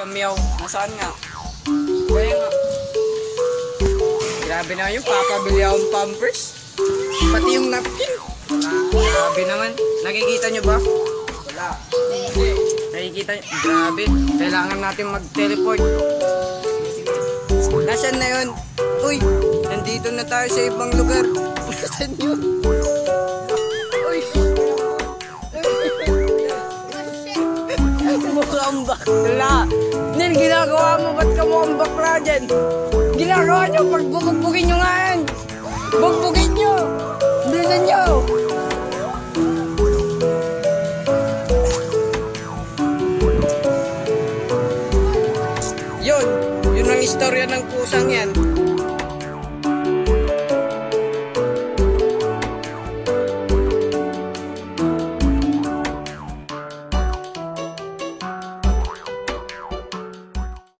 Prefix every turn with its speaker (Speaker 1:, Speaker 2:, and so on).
Speaker 1: Meow, nasaan nga? Kaya nga. Grabe naman yung papabili akong pampers. Pati yung napkin. Grabe naman. Nakikita nyo ba? Wala. Nakikita nyo? Grabe. Kailangan natin mag-teleport. Nasaan na yun? Uy, nandito na tayo sa ibang lugar. Nasaan yun? Uy. Mukhang bakla. Nil, ginagawa mo, ba't ka mukhang bakla dyan? Ginagawa nyo, pagbubugbugin nyo nga yan. Bugbugin nyo. Bilisan nyo. Yun ang istorya ng pusang yan.